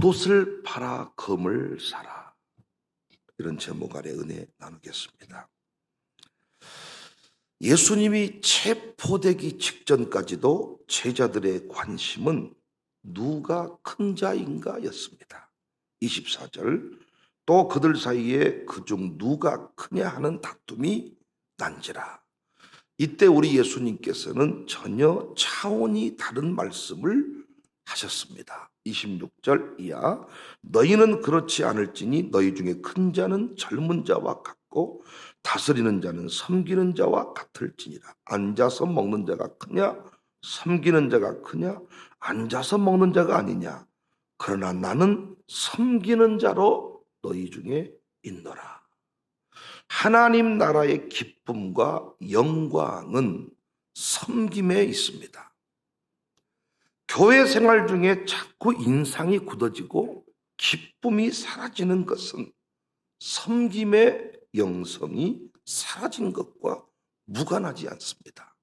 겉옷을 팔아 검을 사라. 이런 제목 아래 은혜 나누겠습니다. 예수님이 체포되기 직전까지도 제자들의 관심은 누가 큰 자인가 였습니다. 24절, 또 그들 사이에 그중 누가 크냐 하는 다툼이 난지라. 이때 우리 예수님께서는 전혀 차원이 다른 말씀을 하셨습니다. 26절 이하, 너희는 그렇지 않을지니 너희 중에 큰 자는 젊은 자와 같고 다스리는 자는 섬기는 자와 같을지니라. 앉아서 먹는 자가 크냐 섬기는 자가 크냐? 앉아서 먹는 자가 아니냐? 그러나 나는 섬기는 자로 너희 중에 있노라. 하나님 나라의 기쁨과 영광은 섬김에 있습니다. 교회 생활 중에 자꾸 인상이 굳어지고 기쁨이 사라지는 것은 섬김의 영성이 사라진 것과 무관하지 않습니다.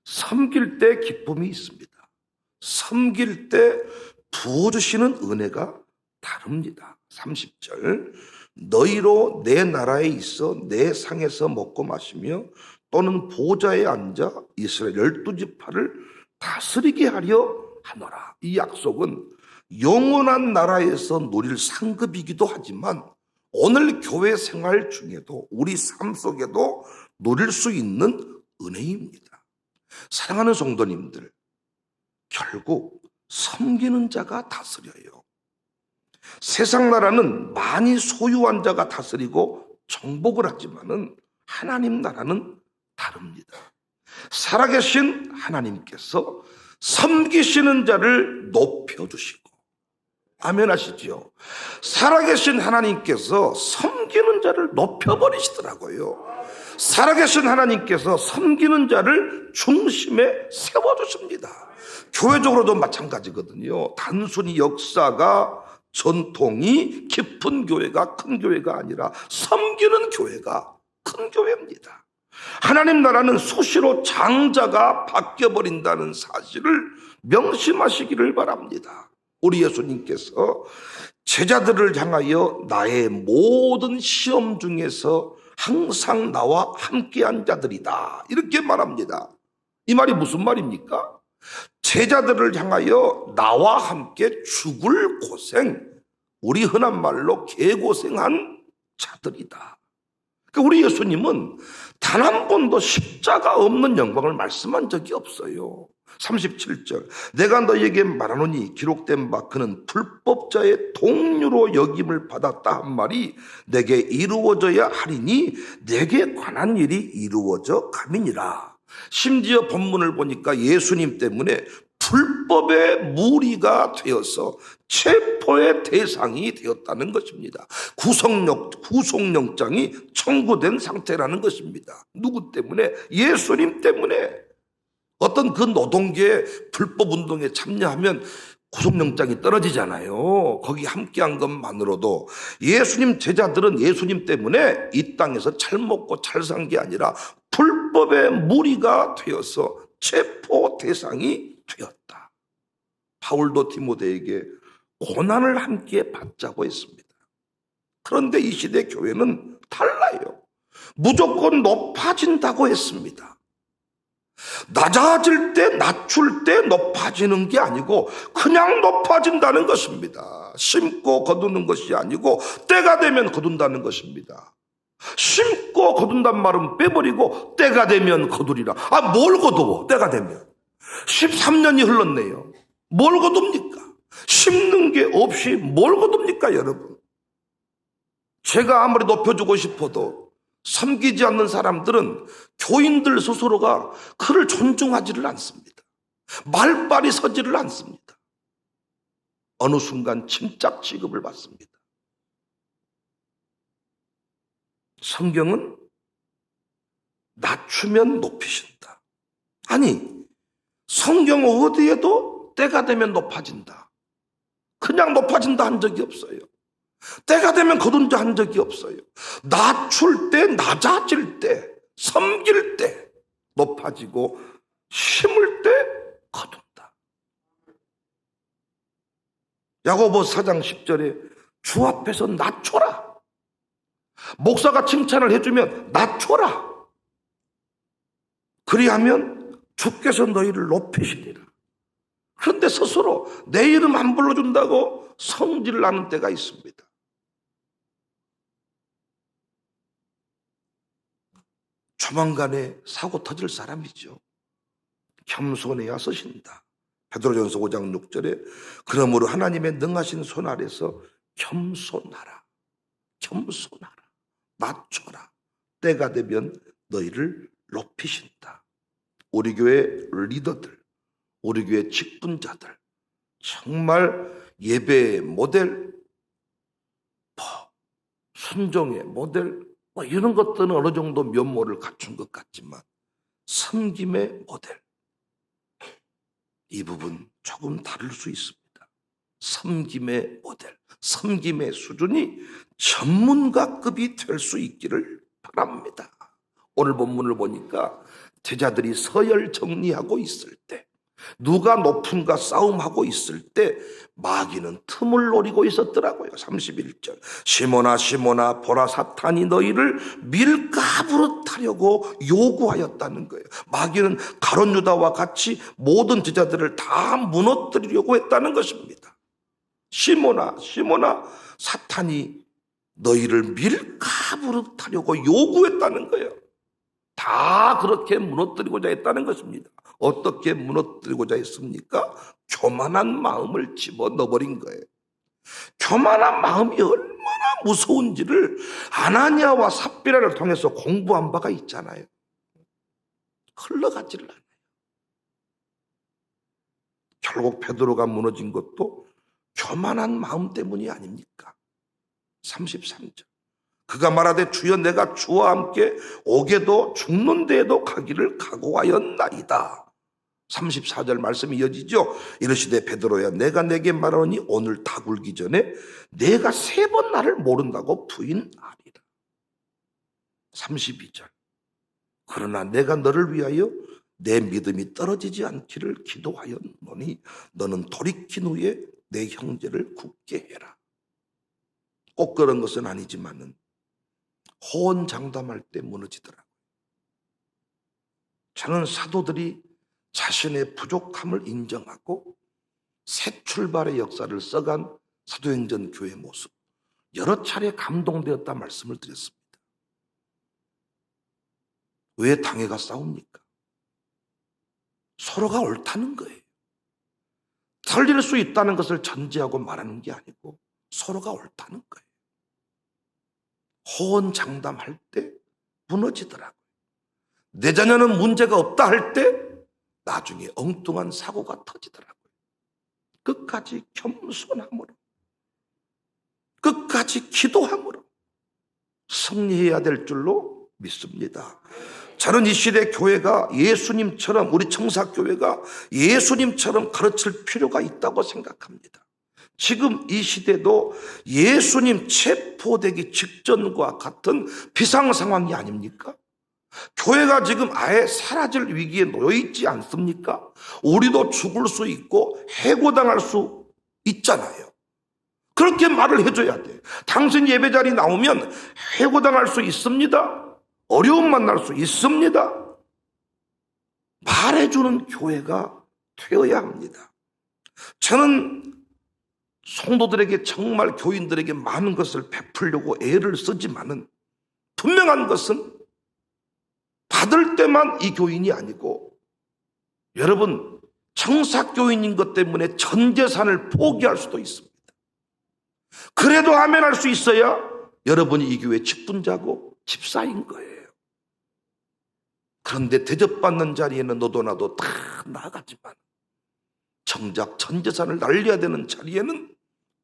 섬길 때 기쁨이 있습니다. 섬길 때 부어주시는 은혜가 다릅니다. 30절, 너희로 내 나라에 있어 내 상에서 먹고 마시며 또는 보좌에 앉아 이스라엘 12지파를 다스리게 하려 하노라. 이 약속은 영원한 나라에서 누릴 상급이기도 하지만 오늘 교회 생활 중에도 우리 삶 속에도 누릴 수 있는 은혜입니다. 사랑하는 성도님들, 결국 섬기는 자가 다스려요. 세상 나라는 많이 소유한 자가 다스리고 정복을 하지만은 하나님 나라는 다릅니다. 살아계신 하나님께서 섬기시는 자를 높여주시고, 아멘 하시죠? 살아계신 하나님께서 섬기는 자를 높여버리시더라고요. 살아계신 하나님께서 섬기는 자를 중심에 세워주십니다. 교회적으로도 마찬가지거든요. 단순히 역사가 전통이 깊은 교회가 큰 교회가 아니라 섬기는 교회가 큰 교회입니다. 하나님 나라는 수시로 장자가 바뀌어버린다는 사실을 명심하시기를 바랍니다. 우리 예수님께서 제자들을 향하여 나의 모든 시험 중에서 항상 나와 함께한 자들이다, 이렇게 말합니다. 이 말이 무슨 말입니까? 제자들을 향하여 나와 함께 죽을 고생, 우리 흔한 말로 개고생한 자들이다. 그러니까 우리 예수님은 단 한 번도 십자가 없는 영광을 말씀한 적이 없어요. 37절, 내가 너희에게 말하노니 기록된 바 그는 불법자의 동류로 여김을 받았다 한 말이 내게 이루어져야 하리니 내게 관한 일이 이루어져 가민이라. 심지어 본문을 보니까 예수님 때문에 불법의 무리가 되어서 체포의 대상이 되었다는 것입니다. 구속영장이 청구된 상태라는 것입니다. 누구 때문에? 예수님 때문에. 어떤 그 노동계 불법운동에 참여하면 구속영장이 떨어지잖아요. 거기 함께한 것만으로도. 예수님 제자들은 예수님 때문에 이 땅에서 잘 먹고 잘 산 게 아니라 불법의 무리가 되어서 체포 대상이 되었다. 바울도 디모데에게 고난을 함께 받자고 했습니다. 그런데 이 시대 교회는 달라요. 무조건 높아진다고 했습니다. 낮아질 때, 낮출 때 높아지는 게 아니고 그냥 높아진다는 것입니다. 심고 거두는 것이 아니고 때가 되면 거둔다는 것입니다. 심고 거둔단 말은 빼버리고 때가 되면 거두리라. 뭘 거두어? 때가 되면. 13년이 흘렀네요. 뭘 거둡니까? 심는 게 없이 뭘 거둡니까, 여러분? 제가 아무리 높여주고 싶어도 섬기지 않는 사람들은 교인들 스스로가 그를 존중하지를 않습니다. 말빨이 서지를 않습니다. 어느 순간 침짝 취급을 받습니다. 성경은 낮추면 높이신다. 아니, 성경 어디에도 때가 되면 높아진다, 그냥 높아진다 한 적이 없어요. 때가 되면 거둔다 한 적이 없어요. 낮출 때, 낮아질 때, 섬길 때 높아지고 심을 때 거둔다. 야고보서 4장 10절에 주 앞에서 낮춰라. 목사가 칭찬을 해주면 낮춰라. 그리하면 주께서 너희를 높이시리라. 그런데 스스로 내 이름 안 불러준다고 성질을 나는 때가 있습니다. 조만간에 사고 터질 사람이죠. 겸손해야 쓰신다. 베드로전서 5장 6절에 그러므로 하나님의 능하신 손 아래서 겸손하라. 겸손하라. 낮춰라. 때가 되면 너희를 높이신다. 우리 교회 리더들, 우리 교회 직분자들, 정말 예배의 모델, 순종의 모델, 이런 것들은 어느 정도 면모를 갖춘 것 같지만 섬김의 모델, 이 부분 조금 다를 수 있습니다. 섬김의 모델, 섬김의 수준이 전문가급이 될 수 있기를 바랍니다. 오늘 본문을 보니까 제자들이 서열 정리하고 있을 때, 누가 높은가 싸움하고 있을 때 마귀는 틈을 노리고 있었더라고요. 31절 시몬아 시몬아 보라 사탄이 너희를 밀가부로 타려고 요구하였다는 거예요. 마귀는 가룟 유다와 같이 모든 제자들을 다 무너뜨리려고 했다는 것입니다. 시몬아 시몬아 사탄이 너희를 밀가부로 타려고 요구했다는 거예요. 다 그렇게 무너뜨리고자 했다는 것입니다. 어떻게 무너뜨리고자 했습니까? 교만한 마음을 집어넣어버린 거예요. 교만한 마음이 얼마나 무서운지를 아나니아와 삽비라를 통해서 공부한 바가 있잖아요. 흘러가지를 않아요. 결국 베드로가 무너진 것도 교만한 마음 때문이 아닙니까? 33절 그가 말하되 주여 내가 주와 함께 오게도 죽는 데에도 가기를 각오하였나이다. 34절 말씀이 이어지죠. 이르시되 베드로야 내가 내게 말하노니 오늘 다 굴기 전에 내가 3번 나를 모른다고 부인하리라. 32절 그러나 내가 너를 위하여 내 믿음이 떨어지지 않기를 기도하였노니 너는 돌이킨 후에 내 형제를 굳게 해라. 꼭 그런 것은 아니지만은 호언장담할 때 무너지더라고요. 저는 사도들이 자신의 부족함을 인정하고 새 출발의 역사를 써간 사도행전 교회 모습 여러 차례 감동되었다 말씀을 드렸습니다. 왜 당회가 싸웁니까? 서로가 옳다는 거예요. 살릴 수 있다는 것을 전제하고 말하는 게 아니고 서로가 옳다는 거예요. 호언장담할 때 무너지더라고요. 내 자녀는 문제가 없다 할 때 나중에 엉뚱한 사고가 터지더라고요. 끝까지 겸손함으로 끝까지 기도함으로 승리해야 될 줄로 믿습니다. 저는 이 시대 교회가 예수님처럼 우리 청사교회가 예수님처럼 가르칠 필요가 있다고 생각합니다. 지금 이 시대도 예수님 체포되기 직전과 같은 비상 상황이 아닙니까? 교회가 지금 아예 사라질 위기에 놓여 있지 않습니까? 우리도 죽을 수 있고 해고당할 수 있잖아요. 그렇게 말을 해줘야 돼. 당신 예배 자리 나오면 해고당할 수 있습니다. 어려움 만날 수 있습니다. 말해주는 교회가 되어야 합니다. 저는 성도들에게 정말 교인들에게 많은 것을 베풀려고 애를 쓰지만은 분명한 것은 받을 때만 이 교인이 아니고 여러분 청사교인인 것 때문에 전 재산을 포기할 수도 있습니다. 그래도 아멘할 수 있어야 여러분이 이 교회 직분자고 집사인 거예요. 그런데 대접받는 자리에는 너도 나도 다 나가지만 정작 전 재산을 날려야 되는 자리에는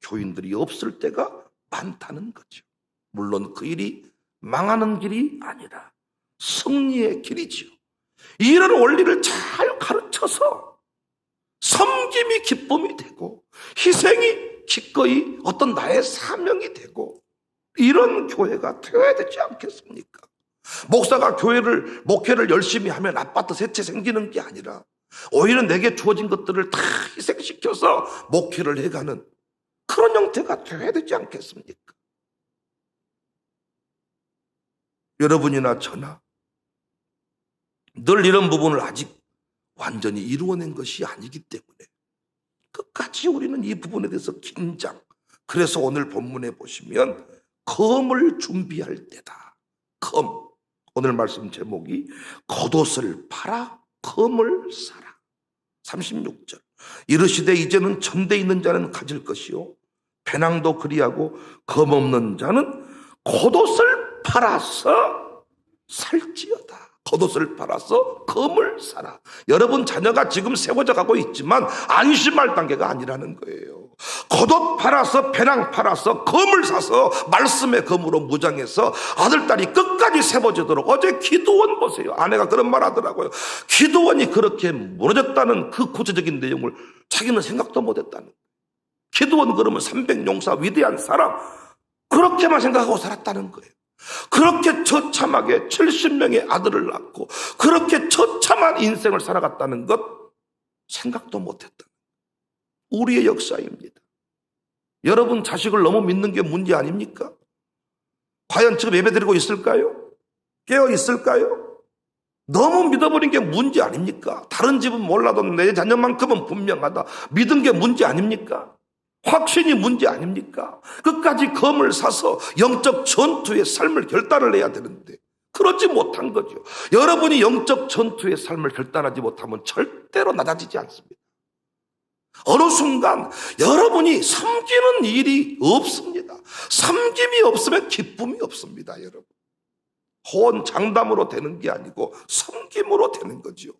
교인들이 없을 때가 많다는 거죠. 물론 그 일이 망하는 길이 아니라 승리의 길이지요. 이런 원리를 잘 가르쳐서 섬김이 기쁨이 되고 희생이 기꺼이 어떤 나의 사명이 되고 이런 교회가 되어야 되지 않겠습니까? 목사가 목회를 열심히 하면 아파트 세 채 생기는 게 아니라 오히려 내게 주어진 것들을 다 희생시켜서 목회를 해가는 그런 형태가 되어야 되지 않겠습니까? 여러분이나 저나 늘 이런 부분을 아직 완전히 이루어낸 것이 아니기 때문에 끝까지 우리는 이 부분에 대해서 긴장. 그래서 오늘 본문에 보시면 검을 준비할 때다. 검. 오늘 말씀 제목이 겉옷을 팔아 검을 사라. 36절. 이르시되 이제는 전대 있는 자는 가질 것이요 배낭도 그리하고 검 없는 자는 겉옷을 팔아서 살지어다. 겉옷을 팔아서 검을 사라. 여러분 자녀가 지금 세워져 가고 있지만 안심할 단계가 아니라는 거예요. 겉옷 팔아서 배낭 팔아서 검을 사서 말씀의 검으로 무장해서 아들딸이 끝까지 세워지도록. 어제 기도원 보세요. 아내가 그런 말 하더라고요. 기도원이 그렇게 무너졌다는 그 구체적인 내용을 자기는 생각도 못했다는 거예요. 기도원 그러면 300용사 위대한 사람, 그렇게만 생각하고 살았다는 거예요. 그렇게 처참하게 70명의 아들을 낳고 그렇게 처참한 인생을 살아갔다는 것 생각도 못했다. 우리의 역사입니다. 여러분 자식을 너무 믿는 게 문제 아닙니까? 과연 지금 예배드리고 있을까요? 깨어 있을까요? 너무 믿어버린 게 문제 아닙니까? 다른 집은 몰라도 내 자녀만큼은 분명하다. 믿은 게 문제 아닙니까? 확신이 문제 아닙니까? 끝까지 검을 사서 영적 전투의 삶을 결단을 해야 되는데 그러지 못한 거죠. 여러분이 영적 전투의 삶을 결단하지 못하면 절대로 낮아지지 않습니다. 어느 순간 여러분이 섬기는 일이 없습니다. 섬김이 없으면 기쁨이 없습니다, 여러분. 호언 장담으로 되는 게 아니고 섬김으로 되는 거죠.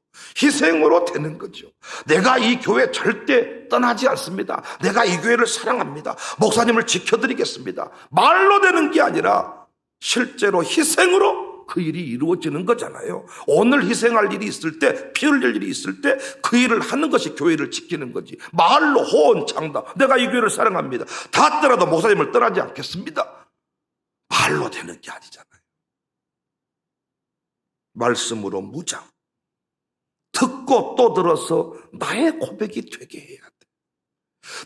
희생으로 되는 거죠. 내가 이 교회 절대 떠나지 않습니다. 내가 이 교회를 사랑합니다. 목사님을 지켜드리겠습니다. 말로 되는 게 아니라 실제로 희생으로 그 일이 이루어지는 거잖아요. 오늘 희생할 일이 있을 때, 피 흘릴 일이 있을 때 그 일을 하는 것이 교회를 지키는 거지. 말로 호언 장담, 내가 이 교회를 사랑합니다. 닿더라도 목사님을 떠나지 않겠습니다. 말로 되는 게 아니잖아요. 말씀으로 무장. 듣고 또 들어서 나의 고백이 되게 해야 돼.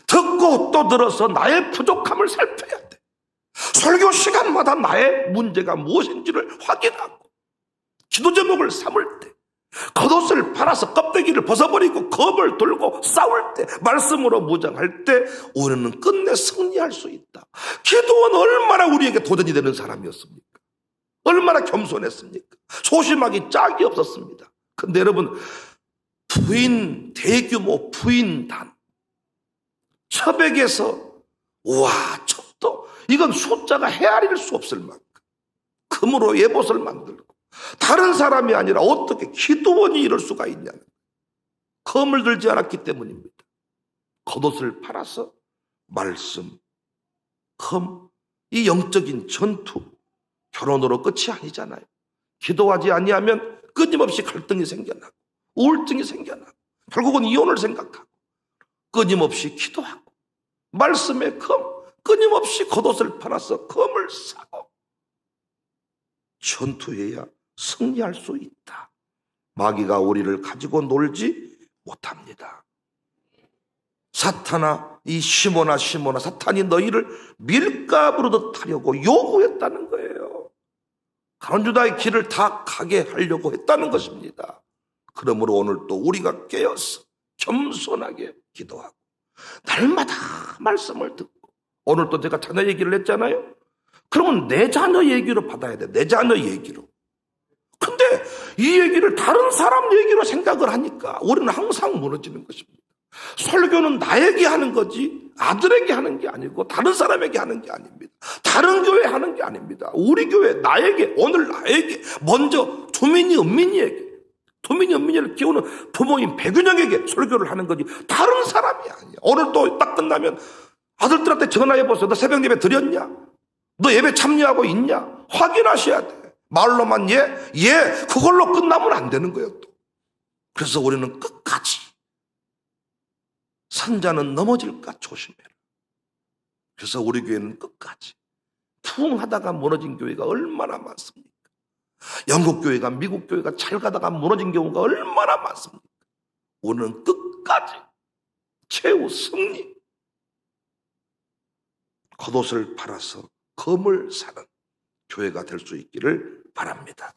듣고 또 들어서 나의 부족함을 살펴야 돼. 설교 시간마다 나의 문제가 무엇인지를 확인하고 기도 제목을 삼을 때, 겉옷을 팔아서 껍데기를 벗어버리고 겁을 들고 싸울 때, 말씀으로 무장할 때 우리는 끝내 승리할 수 있다. 기도는 얼마나 우리에게 도전이 되는 사람이었습니까? 얼마나 겸손했습니까? 소심하기 짝이 없었습니다. 근데 여러분, 대규모 부인단, 첩액에서, 우와, 첩도, 이건 숫자가 헤아릴 수 없을 만큼 금으로 예봇을 만들고, 다른 사람이 아니라 어떻게 기도원이 이럴 수가 있냐는, 검을 들지 않았기 때문입니다. 겉옷을 팔아서 말씀, 검, 이 영적인 전투, 결혼으로 끝이 아니잖아요. 기도하지 아니하면 끊임없이 갈등이 생겨나고 우울증이 생겨나고 결국은 이혼을 생각하고 끊임없이 기도하고 말씀의 검, 끊임없이 겉옷을 팔아서 검을 사고 전투해야 승리할 수 있다. 마귀가 우리를 가지고 놀지 못합니다. 사탄아, 이 시몬아 사탄이 너희를 밀가부르듯 하려고 요구했다는 거예요. 가론 유다의 길을 다 가게 하려고 했다는 것입니다. 그러므로 오늘 또 우리가 깨어서 겸손하게 기도하고 날마다 말씀을 듣고, 오늘 또 제가 자녀 얘기를 했잖아요. 그러면 내 자녀 얘기로 받아야 돼. 내 자녀 얘기로. 근데 이 얘기를 다른 사람 얘기로 생각을 하니까 우리는 항상 무너지는 것입니다. 설교는 나에게 하는 거지 아들에게 하는 게 아니고 다른 사람에게 하는 게 아닙니다. 다른 교회 하는 게 아닙니다. 우리 교회 나에게, 오늘 나에게, 먼저 도민이 은민이를 키우는 부모인 백윤영에게 설교를 하는 거지 다른 사람이 아니야. 오늘 또 딱 끝나면 아들들한테 전화해보세요. 너 새벽 예배 드렸냐? 너 예배 참여하고 있냐? 확인하셔야 돼. 말로만 예 그걸로 끝나면 안 되는 거예요. 또. 그래서 우리는 끝까지 선자는 넘어질까 조심해라. 그래서 우리 교회는 끝까지 부흥하다가 무너진 교회가 얼마나 많습니까? 영국 교회가, 미국 교회가 잘 가다가 무너진 경우가 얼마나 많습니까? 우리는 끝까지 최후 승리. 겉옷을 팔아서 검을 사는 교회가 될 수 있기를 바랍니다.